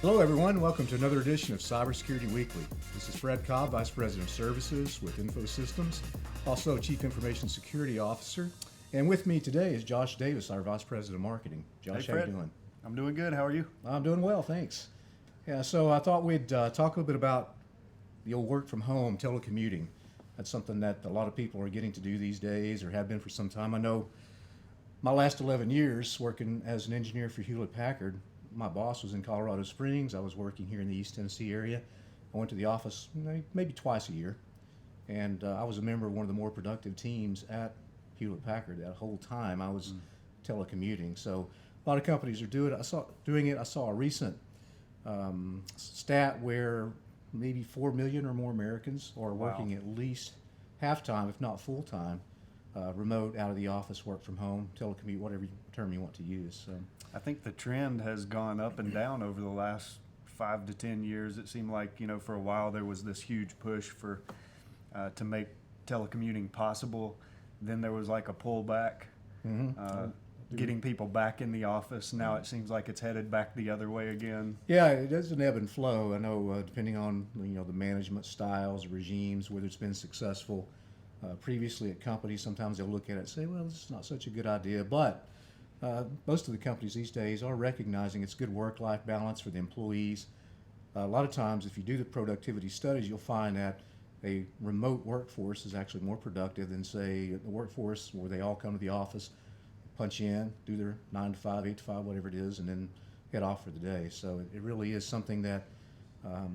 Hello everyone, welcome to another edition of Cybersecurity Weekly. This is Fred Cobb, Vice President of Services with InfoSystems, also Chief Information Security Officer. And with me today is Josh Davis, our Vice President of Marketing. Josh, Hey, how Fred. you doing? I'm doing good. How are you? I'm doing well, thanks. Yeah, so I thought we'd talk a little bit about the old work from home, telecommuting. That's something that a lot of people are getting to do these days or have been for some time. I know my last 11 years working as an engineer for Hewlett-Packard, my boss was in Colorado Springs. I was working here in the East Tennessee area. I went to the office maybe twice a year, and I was a member of one of the more productive teams at Hewlett-Packard. That whole time I was telecommuting. So a lot of companies are doing it. I saw a recent stat where maybe 4 million or more Americans are working at least half-time, if not full-time, remote, out of the office, work from home, telecommute, whatever term you want to use. So I think the trend has gone up and down over the last 5 to 10 years. It seemed like, for a while there was this huge push for to make telecommuting possible. Then there was like a pullback, getting people back in the office. Now it seems like it's headed back the other way again. yeah, it does an ebb and flow. I know depending on the management styles, regimes, whether it's been successful previously at companies, sometimes they'll look at it and say, well, this is not such a good idea. But most of the companies these days are recognizing it's good work-life balance for the employees. A lot of times, if you do the productivity studies, you'll find that a remote workforce is actually more productive than, say, the workforce where they all come to the office, punch in, do their 9 to 5, 8 to 5, whatever it is, and then head off for the day. So it really is something that I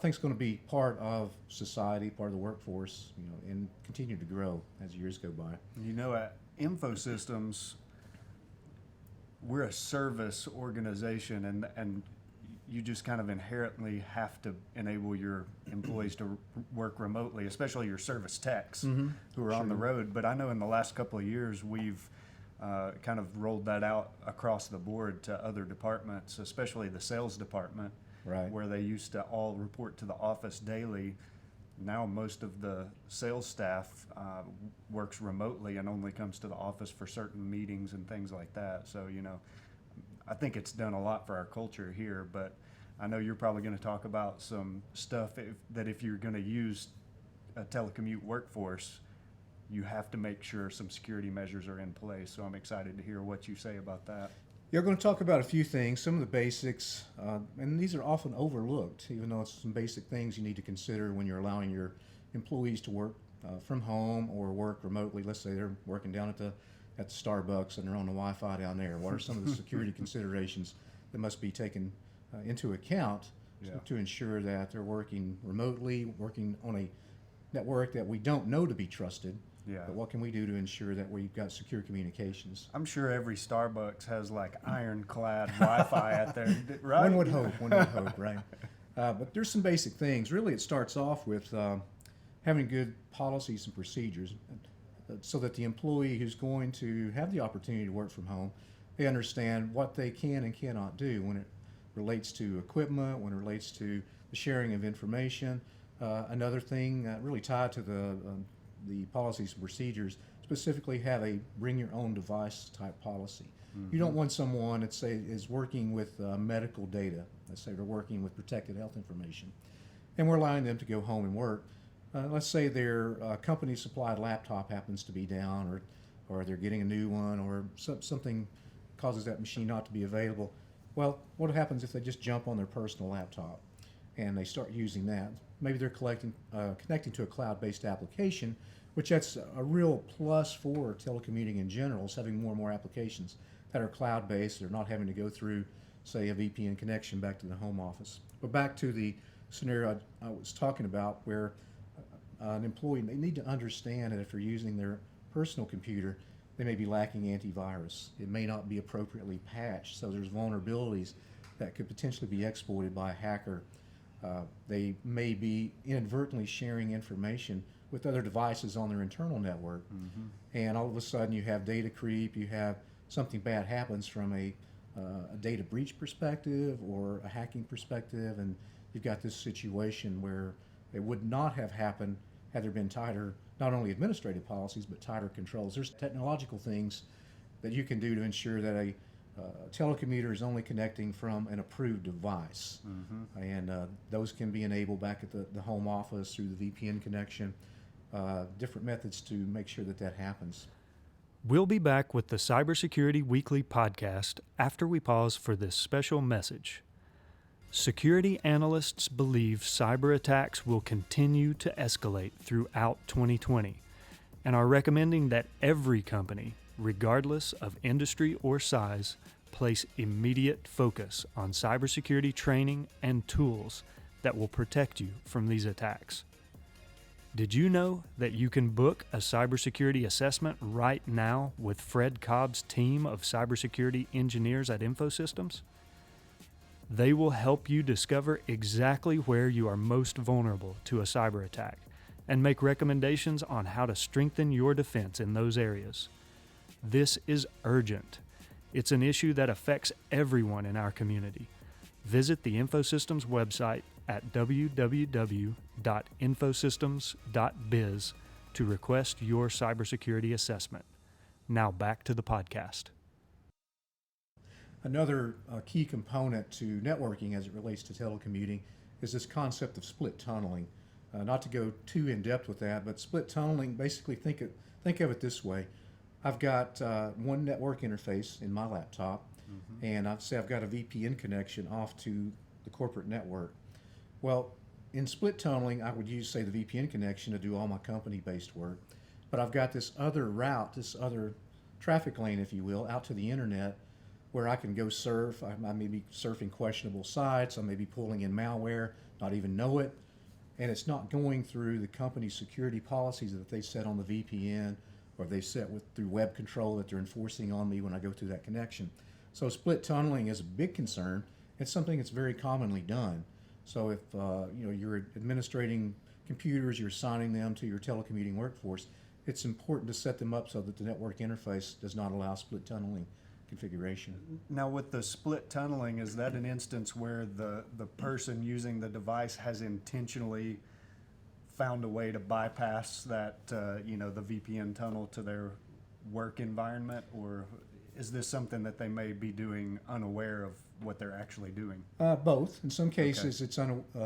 think is going to be part of society, part of the workforce, and continue to grow as years go by. At InfoSystems, we're a service organization, and you just kind of inherently have to enable your employees to work remotely, especially your service techs who are on the road. But I know in the last couple of years we've kind of rolled that out across the board to other departments, especially the sales department, Right. where they used to all report to the office daily. Now most of the sales staff works remotely and only comes to the office for certain meetings and things like that. So, I think it's done a lot for our culture here, but I know you're probably going to talk about some stuff that if you're going to use a telecommute workforce, you have to make sure some security measures are in place. So I'm excited to hear what you say about that. You're going to talk about a few things, some of the basics, and these are often overlooked, even though it's some basic things you need to consider when you're allowing your employees to work from home or work remotely. Let's say they're working down at the Starbucks and they're on the Wi-Fi down there. What are some of the security considerations that must be taken into account to ensure that they're working remotely, working on a network that we don't know to be trusted? Yeah. But what can we do to ensure that we've got secure communications? I'm sure every Starbucks has like ironclad Wi-Fi out there, right? One would hope, right? But there's some basic things. Really, it starts off with having good policies and procedures so that the employee who's going to have the opportunity to work from home, they understand what they can and cannot do when it relates to equipment, when it relates to the sharing of information. Another thing really tied to the policies and procedures, specifically have a bring your own device type policy. You don't want someone that is working with medical data. Let's say they're working with protected health information, and we're allowing them to go home and work. Let's say their company supplied laptop happens to be down, or they're getting a new one, or something causes that machine not to be available. Well, what happens if they just jump on their personal laptop and they start using that? Maybe they're connecting to a cloud-based application, which that's a real plus for telecommuting in general, is having more and more applications that are cloud-based. They're not having to go through, say, a VPN connection back to the home office. But back to the scenario I was talking about, where an employee, they need to understand that if they're using their personal computer, they may be lacking antivirus. It may not be appropriately patched, so there's vulnerabilities that could potentially be exploited by a hacker. They may be inadvertently sharing information with other devices on their internal network, and all of a sudden you have data creep, you have something bad happens from a data breach perspective or a hacking perspective, and you've got this situation where it would not have happened had there been tighter, not only administrative policies, but tighter controls. There's technological things that you can do to ensure that telecommuter is only connecting from an approved device. And those can be enabled back at the home office through the VPN connection. Different methods to make sure that that happens. We'll be back with the Cybersecurity Weekly podcast after we pause for this special message. Security analysts believe cyber attacks will continue to escalate throughout 2020 and are recommending that every company, regardless of industry or size, place immediate focus on cybersecurity training and tools that will protect you from these attacks. Did you know that you can book a cybersecurity assessment right now with Fred Cobb's team of cybersecurity engineers at InfoSystems? They will help you discover exactly where you are most vulnerable to a cyber attack and make recommendations on how to strengthen your defense in those areas. This is urgent. It's an issue that affects everyone in our community. Visit the InfoSystems website at www.infosystems.biz to request your cybersecurity assessment. Now back to the podcast. Another key component to networking as it relates to telecommuting is this concept of split tunneling. Not to go too in depth with that, but split tunneling, basically think of it this way. I've got one network interface in my laptop, and I've got a VPN connection off to the corporate network. Well, in split tunneling, I would use, say, the VPN connection to do all my company-based work, but I've got this other route, this other traffic lane, if you will, out to the internet where I can go surf. I may be surfing questionable sites, I may be pulling in malware, not even know it, and it's not going through the company's security policies that they set on the VPN or they set through web control that they're enforcing on me when I go through that connection. So split tunneling is a big concern. It's something that's very commonly done. So if you're administrating computers, you're assigning them to your telecommuting workforce, it's important to set them up so that the network interface does not allow split tunneling configuration. Now with the split tunneling, is that an instance where the person using the device has intentionally found a way to bypass that, the VPN tunnel to their work environment, or is this something that they may be doing unaware of what they're actually doing? Both. In some cases,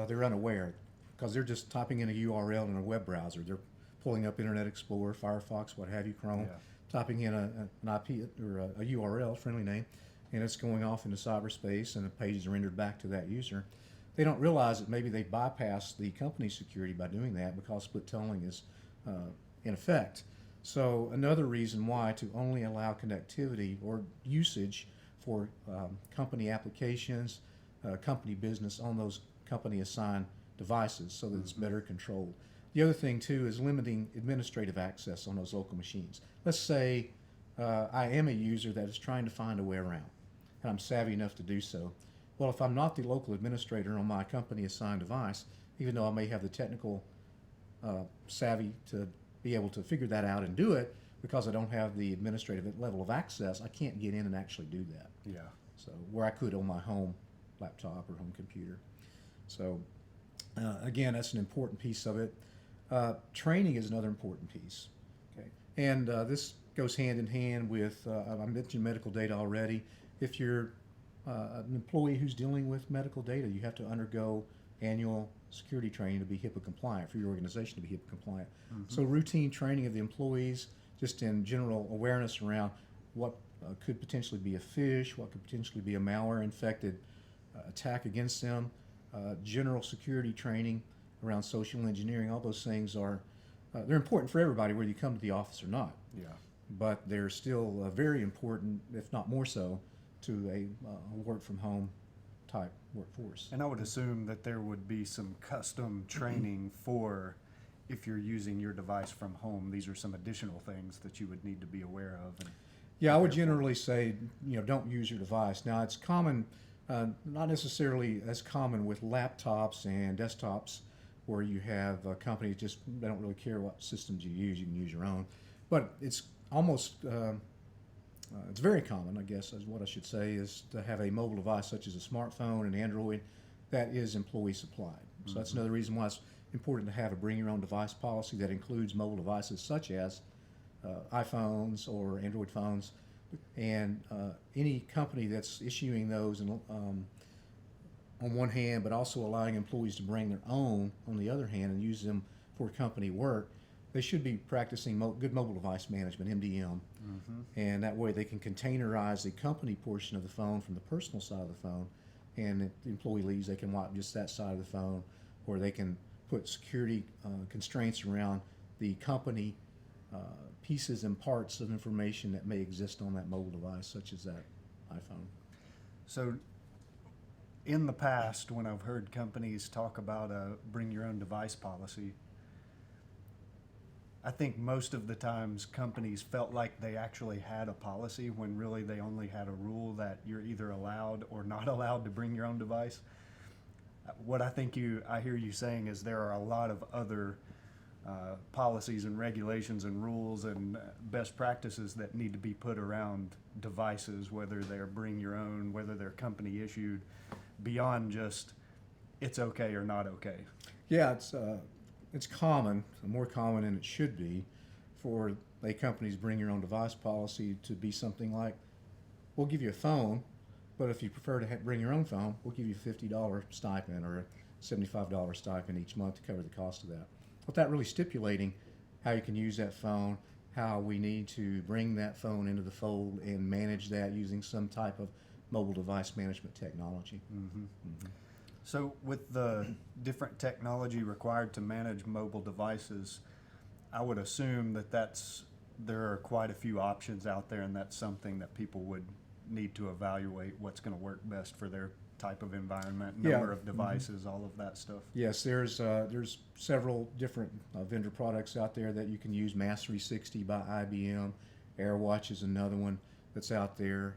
they're unaware because they're just typing in a URL in a web browser. They're pulling up Internet Explorer, Firefox, what have you, Chrome, typing in an IP or a URL, friendly name, and it's going off into cyberspace, and the page is rendered back to that user. They don't realize that maybe they bypass the company's security by doing that because split tunneling is in effect. So another reason why to only allow connectivity or usage for company applications, company business on those company assigned devices so that it's better controlled. The other thing too is limiting administrative access on those local machines. Let's say I am a user that is trying to find a way around and I'm savvy enough to do so. Well, if I'm not the local administrator on my company assigned device, even though I may have the technical savvy to be able to figure that out and do it, because I don't have the administrative level of access, I can't get in and actually do that. Yeah. So where I could on my home laptop or home computer. So again, that's an important piece of it. Training is another important piece. Okay, and this goes hand in hand with I mentioned medical data already. If you're an employee who's dealing with medical data, you have to undergo annual security training to be HIPAA compliant, for your organization to be HIPAA compliant. So routine training of the employees, just in general awareness around what could potentially be a phish, what could potentially be a malware infected attack against them, general security training around social engineering. All those things are they're important for everybody, whether you come to the office or not. Yeah. But they're still very important, if not more so, to a work from home type workforce. And I would assume that there would be some custom training for if you're using your device from home. These are some additional things that you would need to be aware of. And yeah, I would generally say, don't use your device. Now, it's common, not necessarily as common with laptops and desktops where you have companies they don't really care what systems you can use your own. But it's almost, it's very common, I guess, is what I should say, is to have a mobile device such as a smartphone and Android that is employee supplied. So that's another reason why it's important to have a bring your own device policy that includes mobile devices such as iPhones or Android phones And any company that's issuing those and, on one hand, but also allowing employees to bring their own on the other hand and use them for company work, they should be practicing good mobile device management, MDM. And that way they can containerize the company portion of the phone from the personal side of the phone. And if the employee leaves, they can wipe just that side of the phone, or they can put security constraints around the company pieces and parts of information that may exist on that mobile device, such as that iPhone. So in the past, when I've heard companies talk about a bring your own device policy, I think most of the times companies felt like they actually had a policy when really they only had a rule that you're either allowed or not allowed to bring your own device. What I hear you saying is there are a lot of other policies and regulations and rules and best practices that need to be put around devices, whether they're bring your own, whether they're company issued, beyond just it's okay or not okay. Yeah, it's common, more common than it should be, for a company's bring your own device policy to be something like, we'll give you a phone, but if you prefer to bring your own phone, we'll give you a $50 stipend or a $75 stipend each month to cover the cost of that. Without really stipulating how you can use that phone, how we need to bring that phone into the fold and manage that using some type of mobile device management technology. So with the different technology required to manage mobile devices, I would assume that there are quite a few options out there, and that's something that people would need to evaluate what's going to work best for their type of environment, number of devices, all of that stuff. Yes, there's several different vendor products out there that you can use. Mass 360 by IBM, AirWatch is another one that's out there.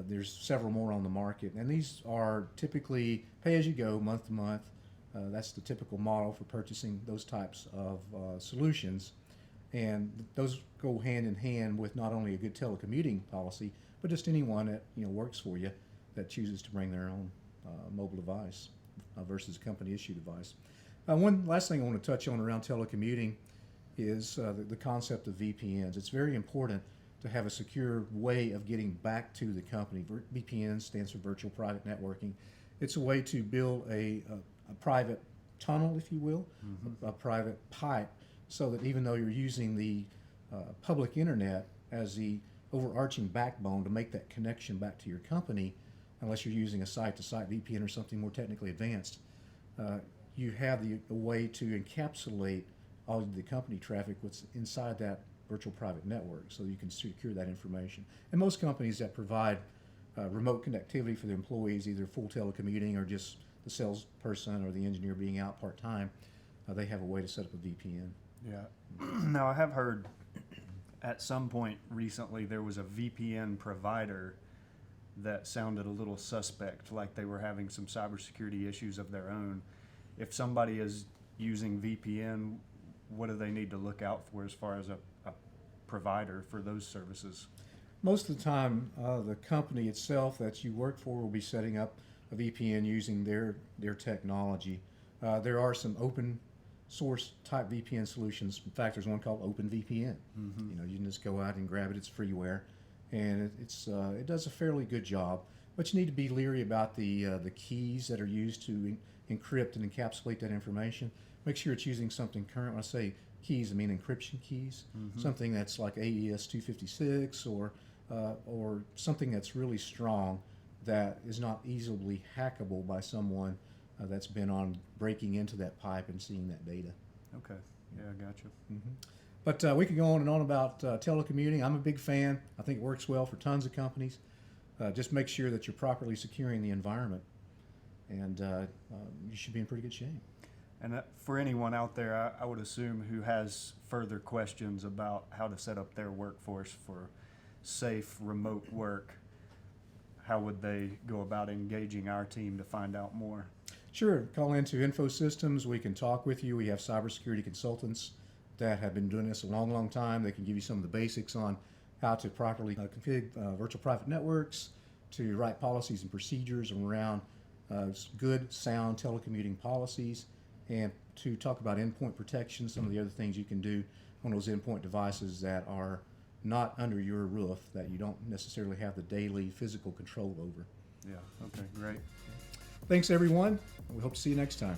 There's several more on the market, and these are typically pay-as-you-go, month to month. That's the typical model for purchasing those types of solutions, and those go hand in hand with not only a good telecommuting policy, but just anyone that works for you that chooses to bring their own mobile device versus a company-issued device. One last thing I want to touch on around telecommuting is the concept of VPNs. It's very important to have a secure way of getting back to the company. VPN stands for Virtual Private Networking. It's a way to build a private tunnel, if you will, a private pipe, so that even though you're using the public internet as the overarching backbone to make that connection back to your company, unless you're using a site-to-site VPN or something more technically advanced, you have the way to encapsulate all of the company traffic what's inside that virtual private network, so you can secure that information. And most companies that provide remote connectivity for their employees, either full telecommuting or just the salesperson or the engineer being out part-time, they have a way to set up a VPN. Yeah. Now, I have heard at some point recently there was a VPN provider that sounded a little suspect, like they were having some cybersecurity issues of their own. If somebody is using VPN, what do they need to look out for as far as a provider for those services? Most of the time, the company itself that you work for will be setting up a VPN using their technology. There are some open source type VPN solutions. In fact, there's one called OpenVPN. You can just go out and grab it. It's freeware, and it does a fairly good job. But you need to be leery about the keys that are used to encrypt and encapsulate that information. Make sure it's using something current. When I say keys, I mean encryption keys. Something that's like AES 256 or something that's really strong that is not easily hackable by someone that's been on breaking into that pipe and seeing that data. Okay. Yeah, I got you. But we could go on and on about telecommuting. I'm a big fan. I think it works well for tons of companies. Just make sure that you're properly securing the environment, and you should be in pretty good shape. And for anyone out there, I would assume, who has further questions about how to set up their workforce for safe remote work, how would they go about engaging our team to find out more? Sure. Call into InfoSystems. We can talk with you. We have cybersecurity consultants that have been doing this a long, long time. They can give you some of the basics on how to properly configure virtual private networks, to write policies and procedures around good, sound telecommuting policies, and to talk about endpoint protection, some of the other things you can do on those endpoint devices that are not under your roof that you don't necessarily have the daily physical control over. Yeah, okay, great. Thanks, everyone. We hope to see you next time.